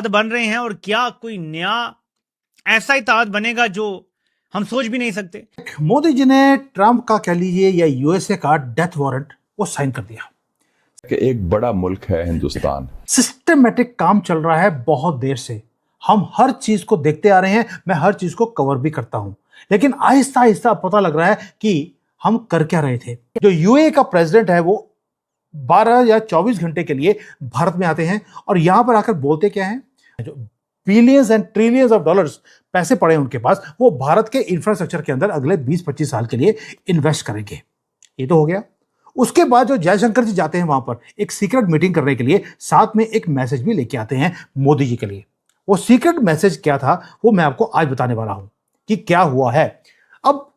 बन रहे हैं और क्या कोई नया ऐसा इत्तेहाद बनेगा जो हम सोच भी नहीं सकते। मोदी जी ने ट्रंप का कह लीजिए या यूएसए का डेथ वारंट वो साइन कर दिया कि एक बड़ा मुल्क है हिंदुस्तान। सिस्टमेटिक काम चल रहा है बहुत देर से। हम हर चीज को देखते आ रहे हैं, मैं हर चीज को कवर भी करता हूं, लेकिन आहिस्ता आहिस्ता पता लग रहा है कि हम कर क्या रहे थे। जो यूएई का प्रेसिडेंट है वो 12 या 24 घंटे के लिए भारत में आते हैं और यहां पर आकर बोलते क्या है, जो billions and trillions of dollars पैसे पड़े हैं उनके पास, वो भारत के इंफ्रास्ट्रक्चर के अंदर अगले 20-25 साल के लिए इन्वेस्ट करेंगे। ये तो हो गया। उसके बाद जो जयशंकर जी जाते हैं वहां पर एक सीक्रेट मीटिंग करने के लिए, साथ में एक मैसेज भी लेके आते हैं मोदी जी के लिए। वो सीक्रेट मैसेज क्या था वो मैं आपको आज बताने वाला हूं कि क्या हुआ है। अब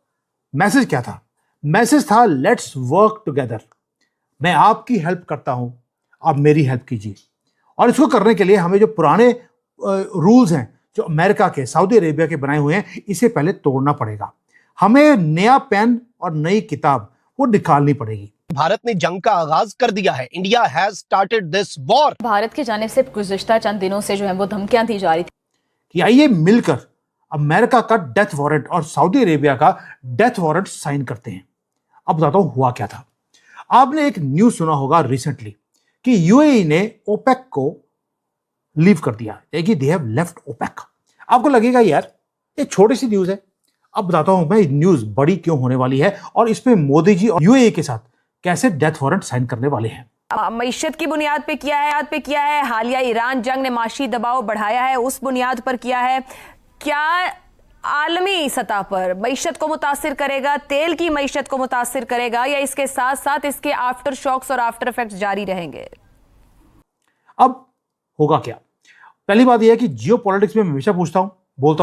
मैसेज क्या था? मैसेज था लेट्स वर्क टुगेदर। मैं आपकी हेल्प करता हूं, आप मेरी हेल्प कीजिए। और इसको करने के लिए हमें जो पुराने रूल्स हैं जो अमेरिका के, सऊदी अरेबिया के बनाए हुए हैं, इसे पहले तोड़ना पड़ेगा। हमें नया पेन और नई किताब वो निकालनी पड़ेगी। भारत ने जंग का आगाज कर दिया है। India has started this war. Bharat की जानिब से गुज़िश्ता चंद दिनों से जो है वो धमकियां दी जा रही थी कि आइए मिलकर अमेरिका का डेथ वारंट और सऊदी अरेबिया का डेथ वारंट साइन करते हैं। अब बताता हूं हुआ क्या था। आपने एक न्यूज सुना होगा रिसेंटली कि यूएई ने ओपेक को लीव कर दिया, कि दे हैव लेफ्ट ओपेक। आपको लगेगा यार ये छोटी सी न्यूज है। अब बताता हूं मैं न्यूज बड़ी क्यों होने वाली है और इसमें मोदी जी और यूएई के साथ कैसे डेथ वारंट साइन करने वाले हैं। मईशत की बुनियाद पे किया है, हालिया ईरान जंग ने माशी दबाव बढ़ाया है, उस बुनियाद पर किया है। क्या आलमी सतह पर मईशत को मुतासिर करेगा, तेल की मईशत को मुतासिर करेगा, या इसके साथ साथ इसके आफ्टर शॉक्स और आफ्टर इफेक्ट्स जारी रहेंगे? अब होगा क्या? पहली बात यह है कि जियोपॉलिटिक्स में मैं हमेशा बोलता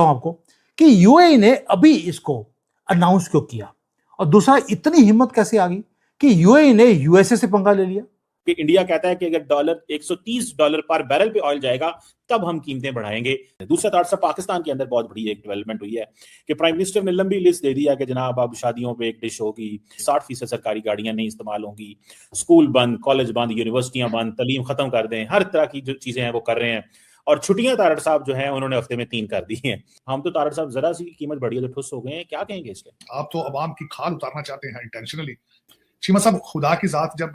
हूं आपको कि यूएई ने अभी इसको अनाउंस क्यों किया, और दूसरा इतनी हिम्मत कैसे आ गई कि यूएई ने यूएसए से पंगा ले लिया। कि इंडिया कहता है कि अगर $130 पर बैरल पे ऑयल जाएगा तब हम कीमतें बढ़ाएंगे। दूसरा तरफ पाकिस्तान के अंदर बहुत बड़ी एक डेवलपमेंट हुई है कि प्राइम मिनिस्टर ने लंबी लिस्ट दे दिया कि जनाब अब शादियों पे एक डिश होगी, 60% सरकारी गाड़ियां नहीं इस्तेमाल होंगी, स्कूल बंद, कॉलेज बंद, यूनिवर्सिटियां बंद, तालीम खत्म कर दें, हर तरह की जो चीजें हैं वो कर रहे हैं। और छुट्टियां तारड़ साहब जो है उन्होंने हफ्ते में 3 कर दी हैं। हम तो तारड़ साहब जरा सी कीमत बढ़ी है तो ठुस हो गए हैं। क्या कहेंगे इसके? आप तो अवाम की खाल उतारना चाहते हैं इंटेंशनली। चीमा साहब, खुदा की जात जब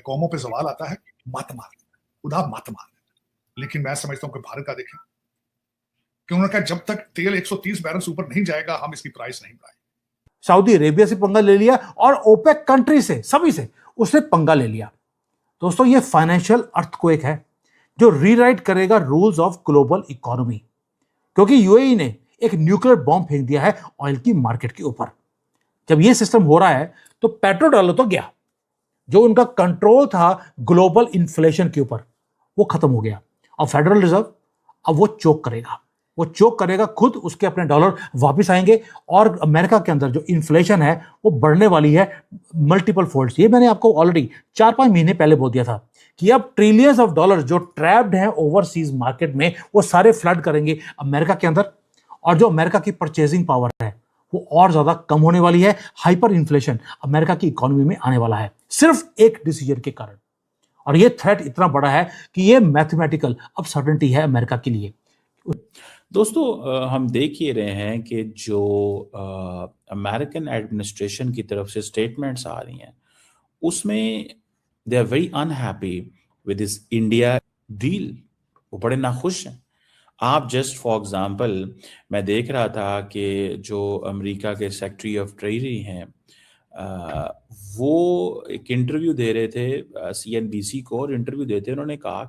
कौमों पे सवाल आता है, मत मार, खुदा मत मार। लेकिन मैं समझता हूं कि भारत का देखें कि उन्होंने कहा जब तक तेल 130 बैरल से ऊपर नहीं जाएगा हम इसकी प्राइस नहीं बढ़ाएंगे। सऊदी अरेबिया से पंगा ले लिया और ओपेक कंट्री से, सभी से उसने पंगा ले लिया। दोस्तों ये फाइनेंशियल अर्थक्वेक है जो रीराइट करेगा रूल्स ऑफ ग्लोबल इकोनॉमी, क्योंकि यूएई ने एक न्यूक्लियर बॉम्ब फेंक दिया है ऑयल की मार्केट के ऊपर। जब ये सिस्टम हो रहा है तो पेट्रो डॉलर तो गया, जो उनका कंट्रोल था ग्लोबल इन्फ्लेशन के ऊपर वो खत्म हो गया। और फेडरल रिजर्व अब वो चोक करेगा खुद, उसके अपने डॉलर वापस आएंगे और अमेरिका के अंदर जो इन्फ्लेशन है वो बढ़ने वाली है मल्टीपल फोल्ड्स। ये मैंने आपको ऑलरेडी 4-5 महीने पहले बोल दिया था कि अब ट्रिलियंस ऑफ डॉलर जो ट्रैप्ड हैं ओवरसीज मार्केट में वो सारे फ्लड करेंगे अमेरिका के अंदर, और जो अमेरिका की परचेजिंग पावर है वो और ज्यादा कम होने वाली है। हाइपर इन्फ्लेशन अमेरिका की इकोनॉमी में आने वाला है सिर्फ एक डिसीजन के कारण। और ये थ्रेट इतना बड़ा है कि ये मैथमेटिकल अपसर्टेनिटी है अमेरिका के लिए। दोस्तों हम देख ही रहे हैं कि जो अमेरिकन एडमिनिस्ट्रेशन की तरफ से स्टेटमेंट्स आ रही हैं उसमें they are very unhappy with this India deal. वो बड़े नाखुश हैं। आप जस्ट फॉर एग्जांपल, मैं देख रहा था कि जो अमेरिका के सेक्रेटरी ऑफ ट्रेजरी हैं वो एक इंटरव्यू दे रहे थे सीएनबीसी को, और इंटरव्यू देते उन्होंने कहा,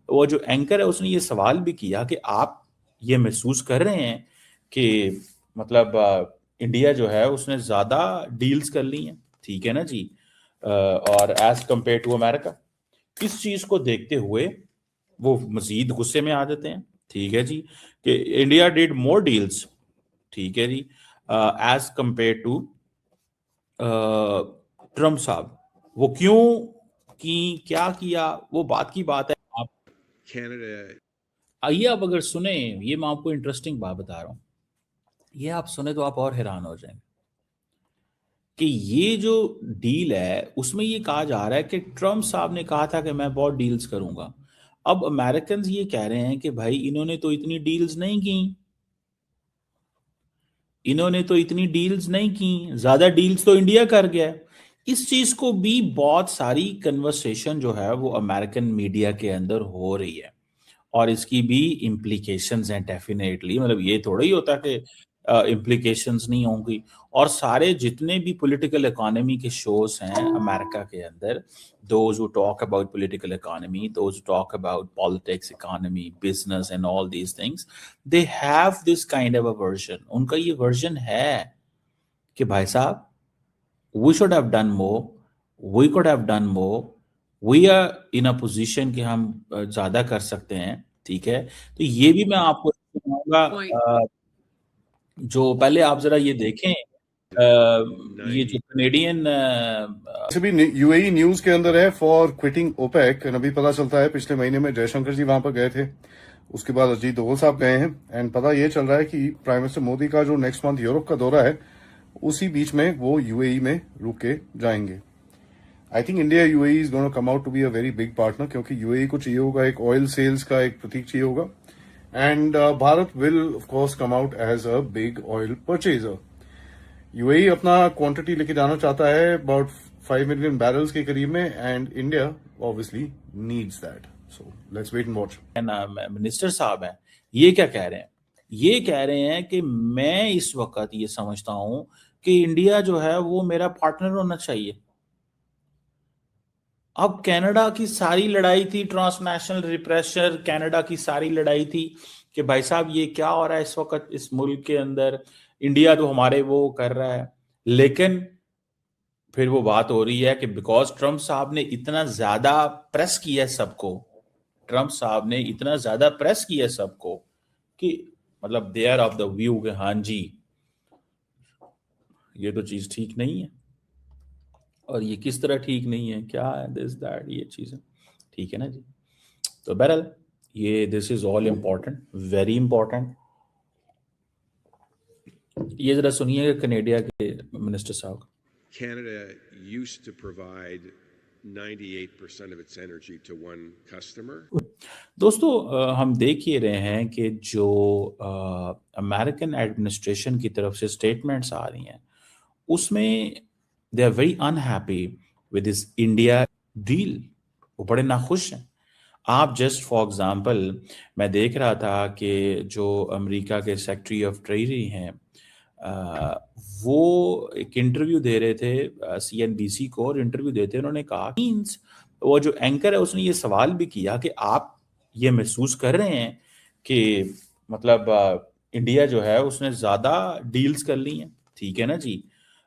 वो जो एंकर है उसने ये सवाल भी किया कि आप ये महसूस कर रहे हैं कि मतलब इंडिया जो है उसने ज़्यादा डील्स कर ली हैं, ठीक है ना जी, और एज कम्पेयर टू अमेरिका। किस चीज़ को देखते हुए वो मजीद गुस्से में आ जाते हैं, ठीक है जी, कि इंडिया डिड मोर डील्स, ठीक है जी, एज कंपेयर टू ट्रम्प साहब। वो क्यों की, क्या किया, वो बात की बात है। आप आइए अब अगर सुने, ये मैं आपको इंटरेस्टिंग बात बता रहा हूँ, ये आप सुने तो आप और हैरान हो जाएंगे कि ये जो डील है उसमें ये कहा जा रहा है कि ट्रम्प साहब ने कहा था कि मैं बहुत डील्स करूंगा। अब अमेरिकन ये कह रहे हैं कि भाई इन्होंने तो इतनी डील्स नहीं की, इन्होंने तो इतनी डील्स नहीं की, ज्यादा डील्स तो इंडिया कर गया है। इस चीज को भी बहुत सारी कन्वर्सेशन जो है वो अमेरिकन मीडिया के अंदर हो रही है और इसकी भी इम्प्लीकेशंस हैं डेफिनेटली। मतलब ये थोड़ा ही होता कि इम्प्लीकेशंस नहीं होंगी। और सारे जितने भी पॉलिटिकल इकोनॉमी के शोज हैं अमेरिका के अंदर, those who talk about political economy, those who talk about politics, economy, business and all these things, they have this kind of a version. उनका ये वर्जन है कि भाई साहब we should have done more, we could have done more, we are in a position कि हम ज्यादा कर सकते हैं। ठीक है, तो ये भी मैं आपको सुनाऊंगा। जो पहले आप जरा ये देखें, ये जो कनेडियन वैसे भी यूएई न्यूज के अंदर है फॉर क्विटिंग ओपेक। अभी पता चलता है पिछले महीने में जयशंकर जी वहां पर गए थे, उसके बाद अजीत दोवल साहब गए हैं, एंड पता ये चल रहा है कि प्राइम मिनिस्टर मोदी का जो नेक्स्ट मंथ यूरोप का दौरा है उसी बीच में वो यूएई में रुक के जाएंगे। I think India UAE is gonna come out to be a very big partner, क्योंकि यूएई को चाहिए होगा एक ऑयल सेल्स का एक प्रतीक चाहिए होगा, and Bharat will of course come out as a big oil purchaser. UAE अपना क्वांटिटी लेके जाना चाहता है अबाउट 5 मिलियन बैरल्स के करीब में, and India obviously needs that. So let's wait and watch. Minister साहब हैं, ये क्या कह रहे हैं? ये कह रहे हैं कि मैं इस वक्त ये समझता हूं कि इंडिया जो है वो मेरा पार्टनर होना चाहिए। अब कनाडा की सारी लड़ाई थी, ट्रांसनेशनल रिप्रेशर, कनाडा की सारी लड़ाई थी कि भाई साहब ये क्या हो रहा है इस वक्त इस मुल्क के अंदर, इंडिया तो हमारे वो कर रहा है। लेकिन फिर वो बात हो रही है कि बिकॉज ट्रंप साहब ने इतना ज्यादा प्रेस किया सबको, ट्रंप साहब ने इतना ज्यादा प्रेस किया सबको कि मतलब they are of the view कि हाँ जी ये तो चीज ठीक नहीं है। और ये किस तरह ठीक नहीं है, क्या है, दिस दैट, ये चीजें ठीक है ना जी। तो बहरहाल ये this is all important, very important. ये जरा सुनिए कनेडिया के मिनिस्टर साहब। Canada used to provide 98% of its energy to one customer. दोस्तों हम देख ही रहे हैं कि जो अमेरिकन एडमिनिस्ट्रेशन की तरफ से स्टेटमेंट्स आ रही हैं उसमें they are very unhappy with this India deal. वो बड़े नाखुश हैं। आप जस्ट फॉर एग्जांपल मैं देख रहा था कि जो अमेरिका के सेक्रेटरी ऑफ ट्रेजरी हैं वो एक इंटरव्यू दे रहे थे सीएनबीसी को, और इंटरव्यू देते उन्होंने कहा मींस वो जो एंकर है उसने ये सवाल भी किया कि आप ये महसूस कर रहे हैं कि मतलब इंडिया जो है उसने ज्यादा डील्स कर ली हैं। ठीक है ना जी।